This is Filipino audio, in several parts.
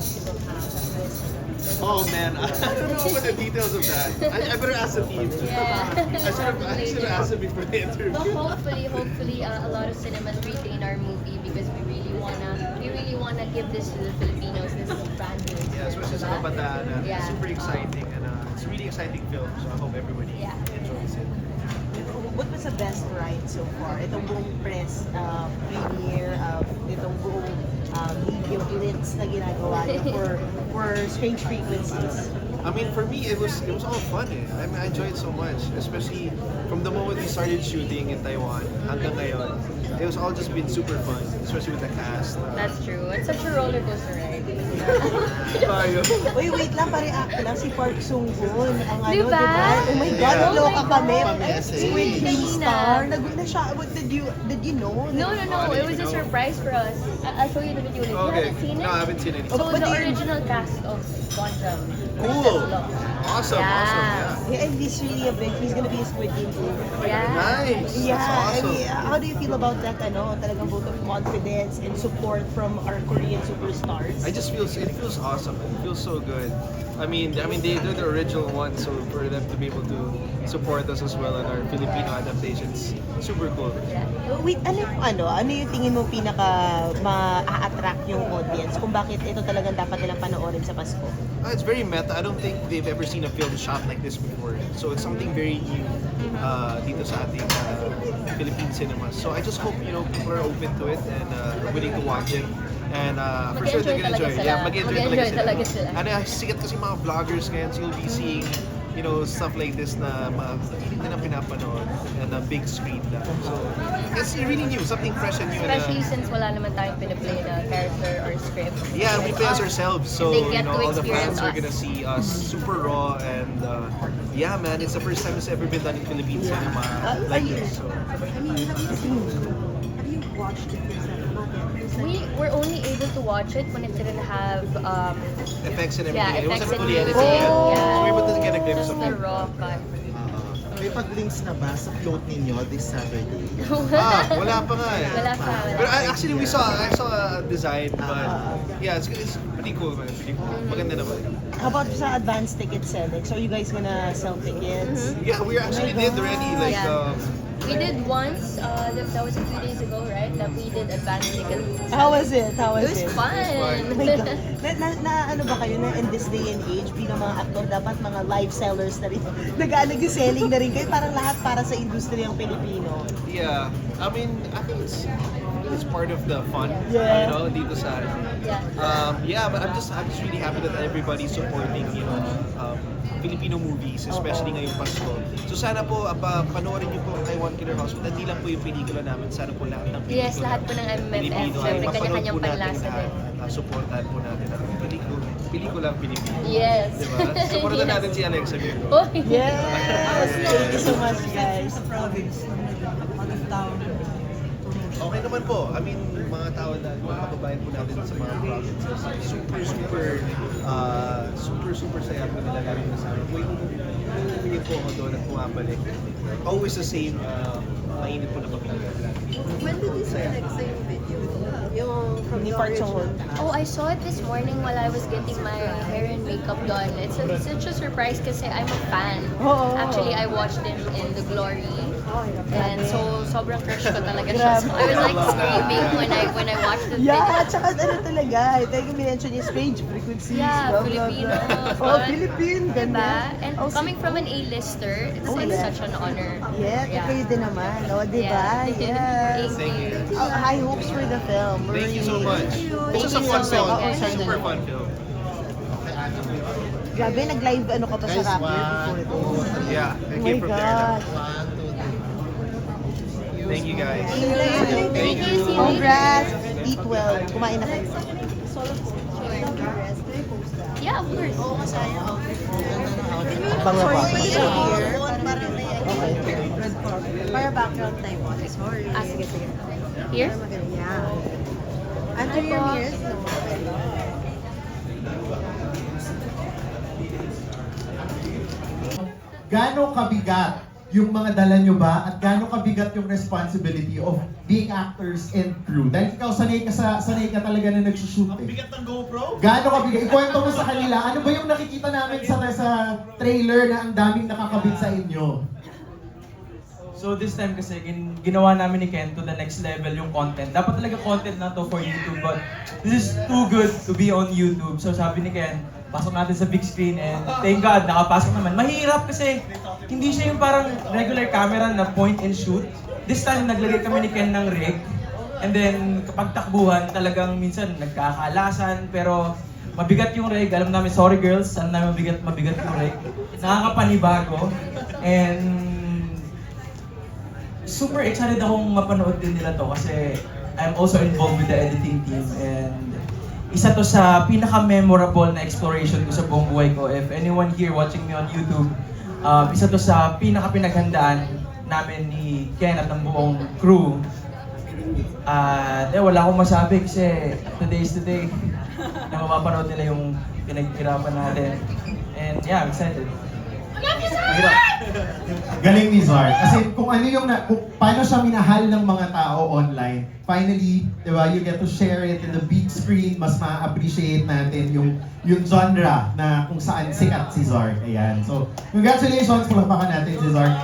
festival have? Oh man, I don't know about the details of that. I better ask the team. Yeah. I should have asked them before the interview. But hopefully, a lot of cinemas retain our movie because we really wanna give this to the Filipinos. This brand new Yeah, especially sa diba? kabataan. Yeah. It's super exciting and it's a really exciting film. So I hope everybody Yeah. enjoys it. What was the best ride so far? Itong buong press premiere, itong buong media blitz na ginagawa niyo for Strange Frequencies. I mean, for me, it was all fun. Eh. I mean, I enjoyed it so much, especially from the moment we started shooting in Taiwan hanggang ngayon. It was all just been super fun, especially with the cast. That's true. It's such a roller coaster ride. Tayo. Uy, wait lang, pare-act lang si Park Sung-hoon. Ang ano, Diba? diba? Oh my God, Yeah. naloka Oh my kami. God. Squid Game Kanina. star. Nagulat na siya. Did you know? No, it was a know. surprise for us. I'll show you the video. You Okay. haven't seen it? No, I haven't seen it. So But the you- original cast of Gundam. Cool. Awesome, Yeah. awesome. Yeah. Yeah, and he's really a big, he's gonna be a Squid Game too. Yeah. Nice. Yeah, That's I awesome. mean, how do you feel about that, talagang vote of confidence and support from our Korean superstars? It feels awesome. It feels so good. I mean they're the original ones, so for them to be able to support us as well in our Filipino adaptations, super cool. Yeah. Wait, ano yung tingin mo pinaka ma-attract yung audience kung bakit ito talagang dapat nilang panoorin sa Pasko? It's very meta. I don't think they've ever seen a film shot like this before. So it's something very new dito sa ating Philippine cinemas. So I just hope people are open to it and willing to watch it. And for sure they're gonna enjoy it. Yeah, Mag-enjoy talaga sila. And sikat kasi mga vloggers ngayon, so you'll be seeing stuff like this na hindi na pinapanood and a big screen lang. So it's really new, something fresh and new. Especially since wala naman tayong pinaplay na character or script. Yeah, we play as ourselves, so They get to all the fans experience are us. gonna see us super raw and yeah, man, it's the first time it's ever been done in Philippine cinema like this. So Have you watched it We were only able to watch it when it didn't have effects and everything. yeah, It wasn't effects and fully edited. music. yet. Yeah. So we were able to get a glimpse Just of the it. raw cut. May pag-links na ba sa float ninyo this Saturday? Wala pa nga eh. Wala pa. But actually, I saw a design, but yeah, it's pretty cool, man. Pretty cool. Maganda naman. How about sa advanced ticket selling? So you guys gonna sell tickets? Yeah, we actually did already, like, Yeah. We did once, that was a few days ago, right? That we did advanced ticket. How was it? How It was was it? fun. Oh my God. Ano ba kayo na in this day and age, bilang mga aktor, dapat mga live sellers na rin. Nag-selling na rin kayo. Parang lahat para sa industriyang Pilipino. Yeah, I think it's part of the fun, Yeah. dito sa Yeah. yeah, but I'm just really happy that everybody's supporting, Filipino movies, especially ngayong Pasko. So sana po, panoorin niyo po ang Taiwan Killer House. Hindi lang po yung pelikula namin, sana po lahat ng pelikula. Yes, lahat po ng MMFF. Pilipino ay Siyempre, mapanood kanya-kanyang po natin panlasa lahat. din. Supportan po natin ang pelikulang Pilipino. Yes. Diba? Supportan natin si Alexa Virgo. Oh, Yes! Thank you so much, guys. Okay naman po. I mean, mga tao na, mga kababayan po natin sa mga provinces, super saya po nila lalo na sa amin. Bumibigit po ako doon at bumabalik. Always the same, mainit po na pagkakas. When did you see Alexa yung video? Yung from Ni the Park original? Chung-hoon. Oh, I saw it this morning while I was getting my hair and makeup done. It's such a surprise kasi I'm a fan. Oo. Actually, I watched him in The Glory. And so, sobrang crush ko talaga siya. Grabe. So, I was like screaming when I watched the Yeah, video. tsaka talaga. Teka, minention yung Strange Frequencies. Yeah, blah, blah, Filipino. blah. Oh, fun. Philippine. Ganda. Diba? And Oh, coming from an A-lister, it's Oh, like yeah. such an honor. Yeah, kayo din naman. O, diba? Yes. Thank you. High hopes for the film. Thank you so much. It's just a you fun so film. much. It's a super fun film. Grabe, nag-live ka pa sa Guys, Rapper one, before ito. Yeah, I Oh my came from there. God. 1, 2, 3. Thank you guys. Thank you. See you later. Congrats! Eat well. Kumain na kayo. Yeah, of course. Bang na pa. Para background Taiwan. Sorry. Ah, sige, sige. Here? Yeah. Under your mirrors? No. Gano'ng kabigat yung mga dala nyo ba at gaano kabigat yung responsibility of being actors and crew? Dahil ikaw sanay ka talaga na nagsushoot eh. Bigat ng GoPro? Gaano kabigat? Ikwento mo sa kanila, ano ba yung nakikita namin sa trailer na ang daming nakakabit sa inyo? So this time kasi ginawa namin ni Ken to the next level yung content. Dapat talaga content na to for YouTube, but this is too good to be on YouTube. So sabi ni Ken, pasok natin sa big screen and thank God, nakapasok naman. Mahirap kasi hindi siya yung parang regular camera na point and shoot. This time naglagay kami ni Ken ng rig. And then kapag takbuhan, talagang minsan nagkakalasan pero mabigat yung rig. Alam namin, sorry girls, alam namin mabigat yung rig. Nakakapanibago. And super excited akong mapanood din nila to kasi I'm also involved with the editing team and isa to sa pinaka-memorable na exploration ko sa buong buhay ko. If anyone here watching me on YouTube, isa to sa pinaka-pinaghandaan namin ni Ken at ng buong crew. Wala akong masabi kasi today is today na mapapanood nila yung pinaghirapan natin. And yeah, I'm excited. Galing ni Zard. Kasi kung ano yung, kung paano siya minahal ng mga tao online, finally, di ba, you get to share it in the big screen, mas ma-appreciate natin yung genre na kung saan sikat si Zard. Ayan. So, congratulations, palapakan natin si Zard.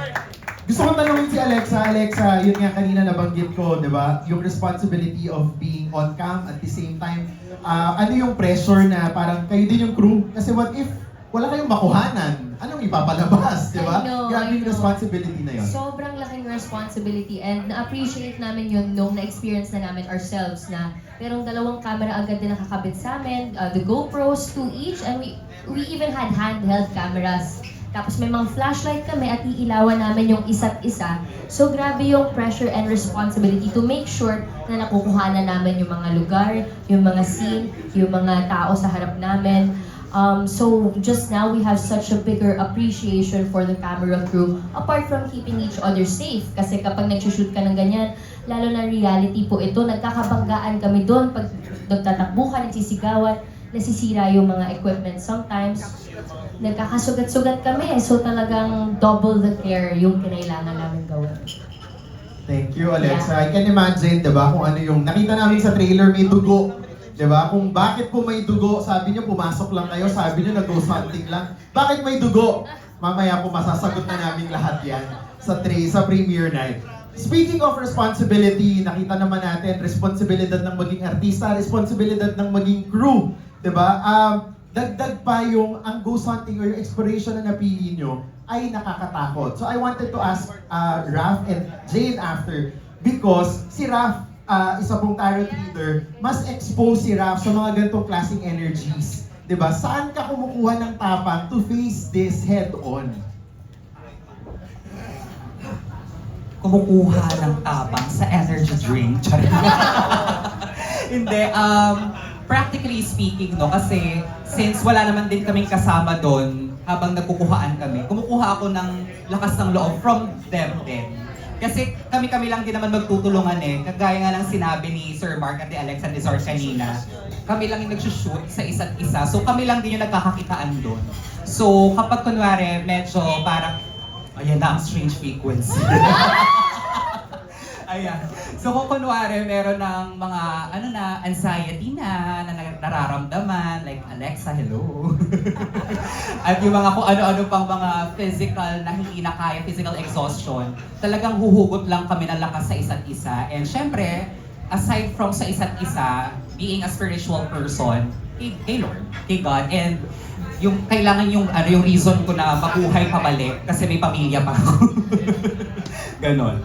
Gusto kong tanungin si Alexa. Alexa, yun nga kanina nabanggit ko, di ba? Yung responsibility of being on cam at the same time, ano yung pressure na parang kayo din yung crew? Kasi what if wala kayong makuhanan? Anong ipapalabas, di ba? I know, Grabe yung I know. responsibility na yun. Sobrang laking responsibility and na-appreciate namin yun nung na-experience na namin ourselves na merong dalawang camera agad din nakakabit sa amin, the GoPros, 2 each, and we even had handheld cameras. Tapos may mga flashlight kami at iilawan namin yung isa't isa. So grabe yung pressure and responsibility to make sure na nakukuhanan namin yung mga lugar, yung mga scene, yung mga tao sa harap namin. So just now we have such a bigger appreciation for the camera crew apart from keeping each other safe. Kasi kapag nag-shoot ka ng ganyan, lalo na reality po ito, nagkakabanggaan kami doon pag nagtatakbuhan, nagsisigawan, nasisira yung mga equipment sometimes. Nagkakasugat-sugat kami, so talagang double the care yung kinailangan namin gawin. Thank you, Alexa. I can imagine, di ba, kung ano yung nakita namin sa trailer, may dugo. Di ba? Kung bakit po may dugo, sabi niyo pumasok lang kayo, sabi niyo nag-ghost hunting lang. Bakit may dugo? Mamaya po masasagot na namin lahat yan sa premiere night. Speaking of responsibility, nakita naman natin, responsibilidad ng maging artista, responsibilidad ng maging crew. Di ba? Dagdag pa yung ang ghost hunting or yung exploration na napili nyo ay nakakatakot. So I wanted to ask Raph and Jane after because si Raph, isa pong tarot reader, mas expose si Raph sa mga ganitong klaseng energies. Diba? Saan ka kumukuha ng tapang to face this head-on? Kumukuha ng tapang sa energy drink. Hindi, practically speaking, no, kasi since wala naman din kaming kasama doon habang nagkukuhaan kami, kumukuha ako ng lakas ng loob from them din. Kasi kami-kami lang din naman magtutulungan eh. Kagaya nga lang sinabi ni Sir Mark at ni Alex and ni Zor kanina, kami lang yung nagsushoot sa isa't isa. So kami lang din yung nagkakakitaan doon. So kapag kunwari medyo parang, ayan na ang strange frequency. Ayan. So kung kunwari meron ng mga anxiety na nararamdaman, like Alexa, hello. At yung mga kung ano-ano pang mga physical na hindi na kaya, physical exhaustion, talagang huhugot lang kami ng lakas sa isa't isa. And syempre, aside from sa isa't isa, being a spiritual person, kay Lord, kay God, and yung kailangan yung reason ko na mabuhay pabalik kasi may pamilya pa ako. Ganon.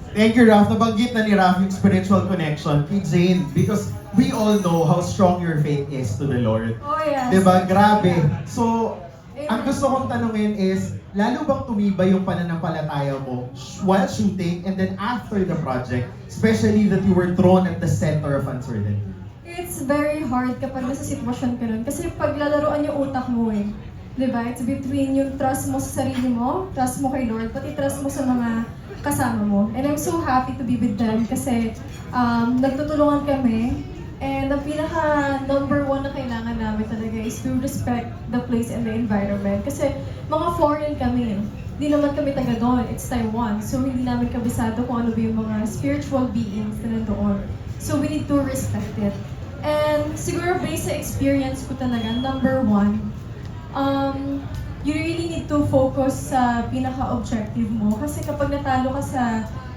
Thank you, Raph. Nabanggit na ni Raph yung spiritual connection kay Jane because we all know how strong your faith is to the Lord. Oh, yes. Diba? Grabe. So, ang gusto kong tanungin is, lalo bang tumibay yung pananampalataya mo while shooting and then after the project, especially that you were thrown at the center of uncertainty? It's very hard kapag nasa sitwasyon ka nun. Kasi paglalaroan yung utak mo eh. Diba? It's between yung trust mo sa sarili mo, trust mo kay Lord, pati trust mo sa mga kasama mo. And I'm so happy to be with them kasi nagtutulungan kami And ang pinaka number one na kailangan namin talaga is to respect the place and the environment. Kasi mga foreign kami. Hindi naman kami taga doon. It's Taiwan. So hindi namin kabisado kung ano ba yung mga spiritual beings na nandoon. So we need to respect it. And siguro based sa experience ko talaga, number one, you really need to focus sa pinaka-objective mo. Kasi kapag natalo ka sa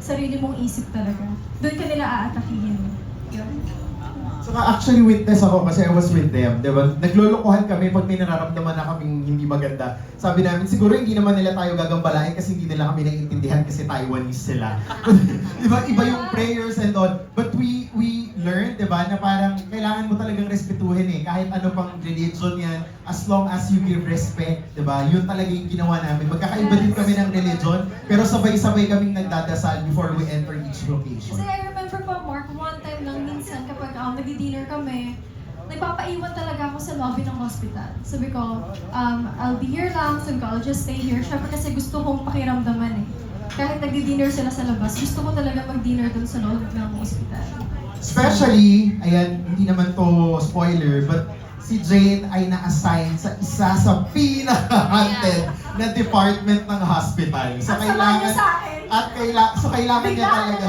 sarili mong isip talaga, doon ka nila aatakihin. Yun. So actually witness ako kasi I was with them, di ba? Naglolokohan kami pag may nararamdaman na kaming hindi maganda. Sabi namin, siguro hindi naman nila tayo gagambalain kasi hindi nila kami naiintindihan kasi Taiwanese sila. Di ba? Iba yung prayers and all. But we learned, di ba, na parang kailangan mo talagang respetuhin eh. Kahit ano pang religion yan, as long as you give respect, di ba? Yun talaga yung ginawa namin. Magkakaiba din kami ng religion, pero sabay-sabay kaming nagdadasal before we enter each location. Kasi I remember pa, Mark, one time lang minsan kapag nagdi-dinner kami, nagpapaiwan talaga ako sa lobby ng hospital. Sabi ko, I'll be here lang, sabi ko, I'll just stay here. Siyempre kasi gusto kong pakiramdaman eh. Kahit nagdi-dinner sila sa labas, gusto ko talaga mag-dinner dun sa loob ng hospital. Especially, ayan, hindi naman to spoiler, but si Jane ay na-assign sa isa sa pinaka-haunted na department ng hospital. So Ang sama niya sa akin. So kailangan niya talaga.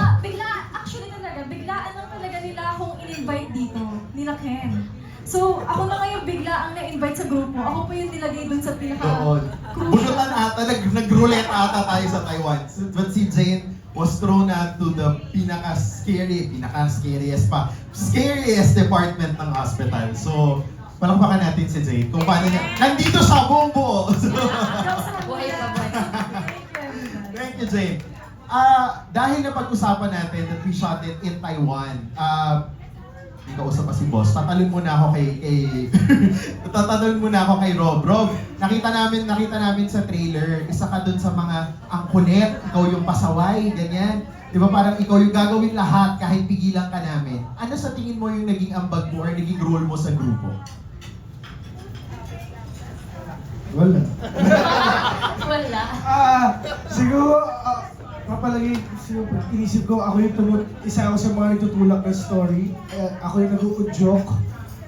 Actually talaga, biglaan lang talaga nila akong in-invite dito, nila Ken. So, ako na ngayon bigla ang na-invite sa grupo. Ako po yung nilagay dun sa Doon. Bunutan ata, nag-roulette ata tayo sa Taiwan. But si Jane was thrown out to the scariest department ng hospital. So, palakpakan natin si Jane kung paano niya, nandito siya buong buo! Buhay pa, buhay. Thank you, Jane. Dahil napag-usapan natin that we shot it in Taiwan, may kausap pa si boss. Tatanong muna ako kay Rob. Rob, nakita namin sa trailer, isa ka dun sa mga ang kulit, ikaw yung pasaway, ganyan. Di ba parang ikaw yung gagawin lahat kahit pigilan ka namin. Ano sa tingin mo yung naging ambag mo or naging role mo sa grupo? Wala. Wala. Siguro, inisip ko, ako yung isa ako sa mga nagtutulak ng story. Ako yung nag-uudyok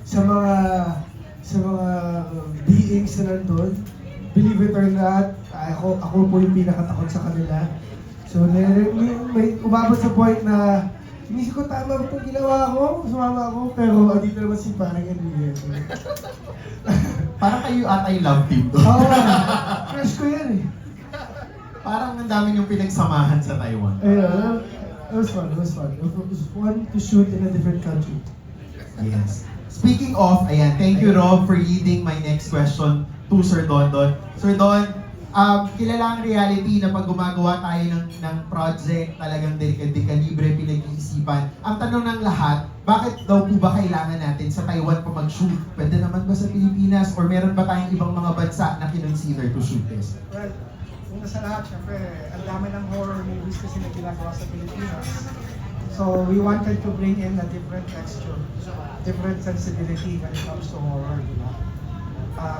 sa mga beings na nandun. Believe it or not, ako po yung pinakatakot sa kanila. So, may umabot sa point na inisip ko, tama ba itong ginawa ko? Sumama ako, pero dito naman si parang Enrique. Parang kayo ata yung love team doon. Oo, fresh ko yan eh. Parang ang dami yung pinagsamahan sa Taiwan. Ayun, it was fun. It was fun to shoot in a different country. Yes. Speaking of, ayan, thank you Rob for leading my next question to Sir Don. Sir Don, kilala ang reality na pag gumagawa tayo ng project, talagang dekalibre, pinag-iisipan. Ang tanong ng lahat, bakit daw po ba kailangan natin sa Taiwan pa mag-shoot? Pwede naman ba sa Pilipinas? Or meron ba tayong ibang mga bansa na kinonsider to shoot this? Well, una sa lahat, syempre, ang dami ng horror movies kasi na ginagawa sa Pilipinas. So, we wanted to bring in a different texture, different sensibility when it comes to horror, di ba?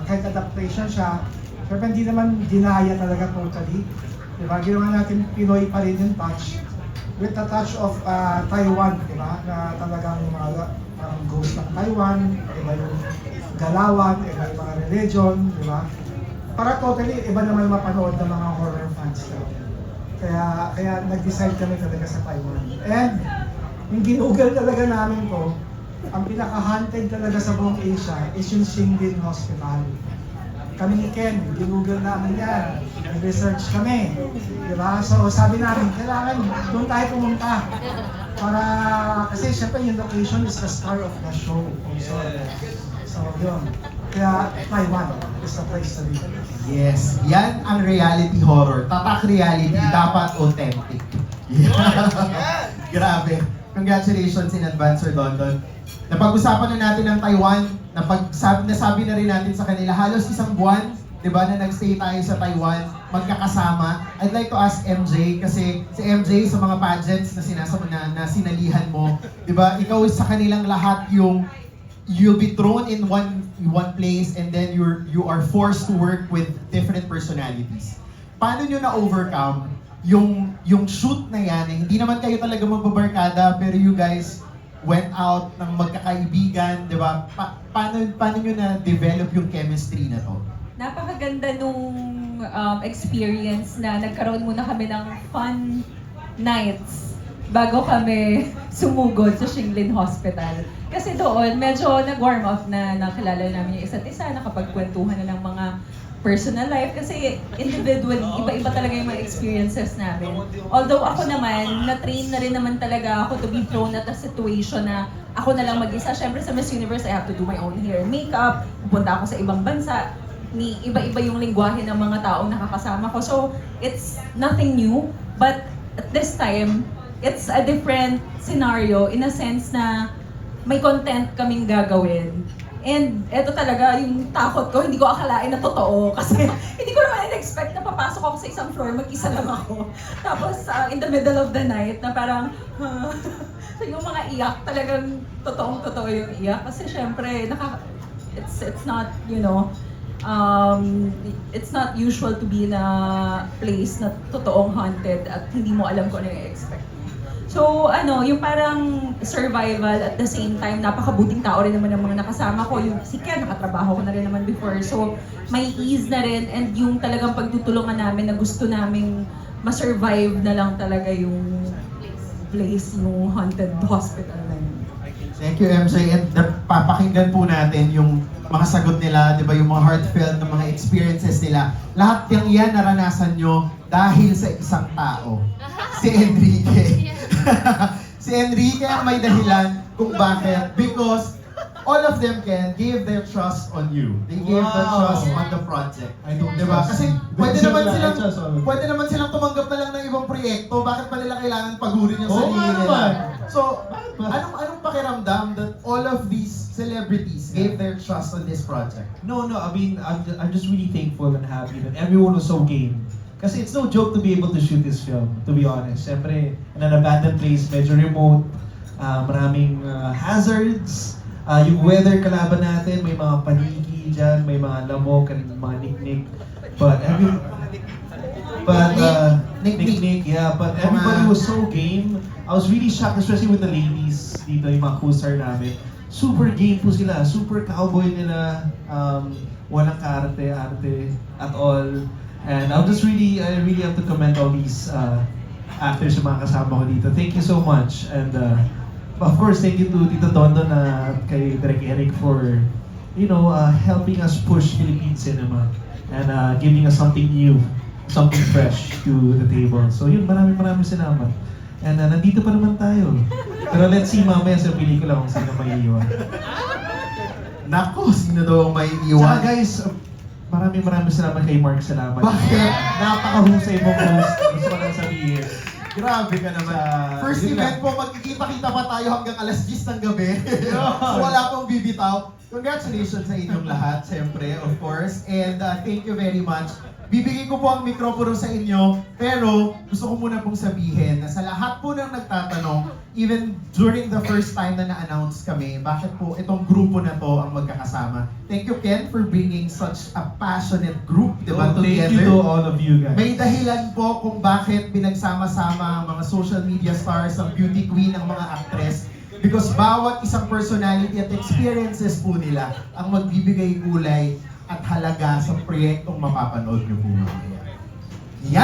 Kahit adaptation siya, syempre hindi naman dinaya talaga totally. Di ba? Ginawa natin Pinoy pa rin yung touch. With the touch of Taiwan, di ba? Na talagang mga parang ghost ng Taiwan, iba yung galawan, iba yung mga religion, di ba? Para totally, iba naman mapanood ng mga horror fans natin. Kaya nag-decide kami talaga sa Taiwan. And, yung ginugol talaga namin to, ang pinaka-haunted talaga sa buong Asia is yung Shingdin Hospital. Kami ni Ken, ginugol namin yan. Nag-research kami. Diba? So sabi namin, kailangan doon tayo pumunta. Kasi syempre yung location is the star of the show. So yun. Kaya Taiwan is the place to be. Yes, yan ang reality horror. Tatak reality, dapat authentic. Yeah. Grabe. Congratulations in advance, Sir Don. Napag-usapan na natin ng Taiwan, nasabi na rin natin sa kanila, halos isang buwan, di ba, na nag-stay tayo sa Taiwan, magkakasama. I'd like to ask MJ, kasi si MJ sa mga pageants na sinalihan mo, di ba, ikaw sa kanilang lahat yung you'll be thrown in one place and then you are forced to work with different personalities. Paano nyo na-overcome yung shoot na yan? Hindi naman kayo talaga magbabarkada, pero you guys went out ng magkakaibigan, di ba? Paano nyo na-develop yung chemistry na to? Napakaganda nung experience na nagkaroon muna kami ng fun nights bago kami sumugod sa Shinglin Hospital. Kasi doon, medyo nag-warm up na nakilala namin yung isa't isa, nakapagkwentuhan na ng mga personal life. Kasi individually, iba-iba talaga yung mga experiences namin. Although ako naman, na-train na rin naman talaga ako to be thrown at a situation na ako na lang mag-isa. Siyempre sa Miss Universe, I have to do my own hair and makeup. Pupunta ako sa ibang bansa. Iba-iba yung lingwahe ng mga taong nakakasama ko. So, it's nothing new. But at this time, it's a different scenario in a sense na may content kaming gagawin. And eto talaga yung takot ko, hindi ko akalain na totoo. Kasi hindi ko naman in-expect na papasok ako sa isang floor, mag-isa lang ako. Tapos in the middle of the night, na parang, so yung mga iyak, talagang totoong-totoo yung iyak. Kasi syempre, it's not, you know, it's not usual to be in a place na totoong haunted at hindi mo alam kung ano yung expect. So, yung parang survival at the same time, napakabuting tao rin naman ng mga nakasama ko. Yung si Ken, nakatrabaho ko na rin naman before. So, may ease na rin and yung talagang pagtutulungan namin na gusto naming ma-survive na lang talaga yung place, yung haunted hospital na yun. Thank you, MJ. And papakinggan po natin yung mga sagot nila, di ba, yung mga heartfelt na mga experiences nila. Lahat yung yan naranasan nyo dahil sa isang tao. Si Enrique. Si Enrique ang may dahilan kung bakit. Because all of them gave their trust on you. They gave their trust on the project. I don't Diba? trust. Kasi They pwede naman silang tumanggap na lang ng ibang proyekto. Bakit pa nila kailangan pagurin yung Oo, sarili nga nila? naman. So, anong pakiramdam that all of these celebrities gave their trust on this project? No, I mean, I'm just really thankful and happy that everyone was so game. Kasi it's no joke to be able to shoot this film, to be honest. Siyempre, in an abandoned place, medyo remote, maraming hazards, yung weather kalaban natin, may mga paniki dyan, may mga lamok and mga niknik. But niknik, yeah. But everybody was so game. I was really shocked, especially with the ladies dito, yung mga co-star namin. Super game po sila, super cowboy nila, walang kaarte-arte at all. And I really have to commend all these actors yung mga kasama ko dito. Thank you so much. And of course, thank you to Tito Tondo na kay Direk Eric for, helping us push Philippine cinema and giving us something new, something fresh to the table. So yun, maraming salamat. And nandito pa naman tayo. Pero let's see mamaya sa pelikula kung sino may iiwan. Nako, sino daw ang may iwan? Tsaka guys, maraming salamat kay Mark. Salamat. Bakit? Napakahusay mo post. Gusto ko lang sabihin. Grabe ka naman. First yun event po, magkikita-kita pa tayo hanggang alas 10 ng gabi. So wala pong bibitaw. Congratulations sa inyong lahat, siyempre, of course. And thank you very much. Bibigay ko po ang mikropono sa inyo, pero gusto ko muna pong sabihin na sa lahat po ng nagtatanong, even during the first time na na-announce kami, bakit po itong grupo na to ang magkakasama. Thank you, Ken, for bringing such a passionate group, di ba, together. Thank you to all of you guys. May dahilan po kung bakit pinagsama-sama ang mga social media stars, ang beauty queen, ang mga actress. Because bawat isang personality at experiences po nila ang magbibigay kulay at halaga sa proyektong mapapanood nyo po mamaya. Yan!